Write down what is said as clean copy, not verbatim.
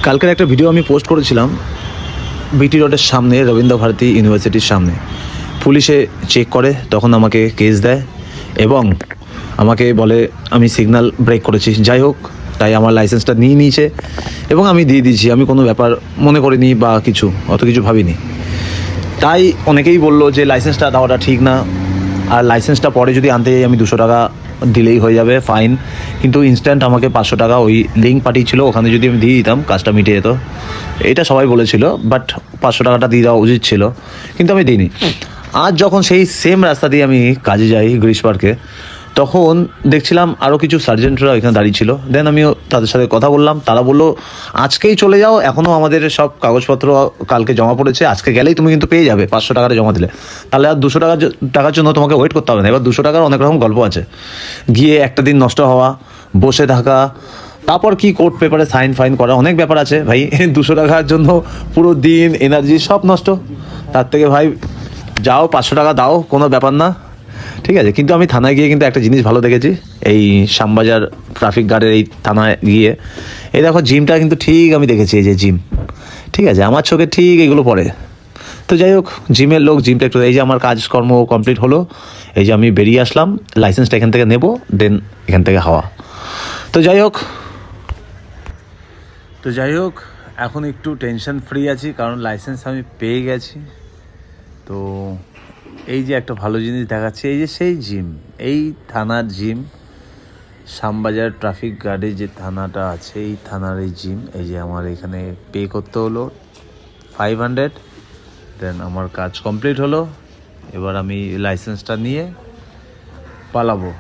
কালকের একটা ভিডিও আমি পোস্ট করেছিলাম বিটি রোডের সামনে, রবীন্দ্র ভারতী ইউনিভার্সিটির সামনে। পুলিশে চেক করে, তখন আমাকে কেস দেয় এবং আমাকে বলে আমি সিগন্যাল ব্রেক করেছি। যাই হোক, তাই আমার লাইসেন্সটা নিয়ে নিয়েছে এবং আমি দিয়ে দিয়েছি। আমি কোনো ব্যাপার মনে করিনি বা অত কিছু ভাবিনি। তাই অনেকেই বললো যে লাইসেন্সটা দেওয়াটা ঠিক না, আর লাইসেন্সটা পরে যদি আনতে যাই আমি 200 টাকা দিলেই হয়ে যাবে ফাইন। কিন্তু ইনস্ট্যান্ট আমাকে 500 টাকা ওই লিঙ্ক পাঠিয়েছিল, ওখানে যদি আমি দিয়ে দিতাম কাজটা মিটে যেত, এটা সবাই বলেছিল। বাট 500 টাকাটা দিয়ে দেওয়া উচিত ছিল, কিন্তু আমি দিইনি। আজ যখন সেই সেম রাস্তা দিয়ে আমি কাজে যাই গ্রিস পার্কে, তখন দেখছিলাম আরও কিছু সার্জেন্টরা এখানে দাঁড়িয়ে ছিল। দেন আমিও তাদের সাথে কথা বললাম। তারা বললো আজকেই চলে যাও, এখনও আমাদের সব কাগজপত্র কালকে জমা পড়েছে, আজকে গেলেই তুমি কিন্তু পেয়ে যাবে 500 টাকাটা জমা দিলে। তাহলে আর 200 টাকার জন্য তোমাকে ওয়েট করতে হবে না। এবার 200 টাকার অনেক রকম গল্প আছে, গিয়ে একটা দিন নষ্ট হওয়া, বসে থাকা, তারপর কি কোর্ট পেপারে সাইন ফাইন করা, অনেক ব্যাপার আছে ভাই। 200 টাকার জন্য পুরো দিন, এনার্জি সব নষ্ট। তার থেকে ভাই যাও, 500 টাকা দাও, কোনো ব্যাপার না, ঠিক আছে। কিন্তু আমি থানায় গিয়ে কিন্তু একটা জিনিস ভালো দেখেছি, এই শ্যামবাজার ট্রাফিক গার্ডের এই থানায় গিয়ে, এই দেখো জিমটা কিন্তু ঠিক আমি দেখেছি, এই যে জিম, ঠিক আছে, আমার চোখে ঠিক এগুলো পড়ে। তো যাই হোক, জিমের লোক, জিমটা একটু, এই যে আমার কাজকর্ম কমপ্লিট হলো, এই যে আমি বেরিয়ে আসলাম, লাইসেন্সটা এখান থেকে নেব, দেন এখান থেকে হাওয়া। তো যাই হোক এখন একটু টেনশন ফ্রি আছি, কারণ লাইসেন্স আমি পেয়ে গেছি। তো এই যে একটা ভালো জিনিস দেখাচ্ছে, এই যে সেই জিম, এই থানার জিম, শ্যামবাজার ট্রাফিক গার্ডে যে থানাটা আছে, এই থানার এই জিম। এই যে আমার এখানে পে করতে হলো 500, দেন আমার কাজ কমপ্লিট হলো। এবার আমি লাইসেন্সটা নিয়ে পালাবো।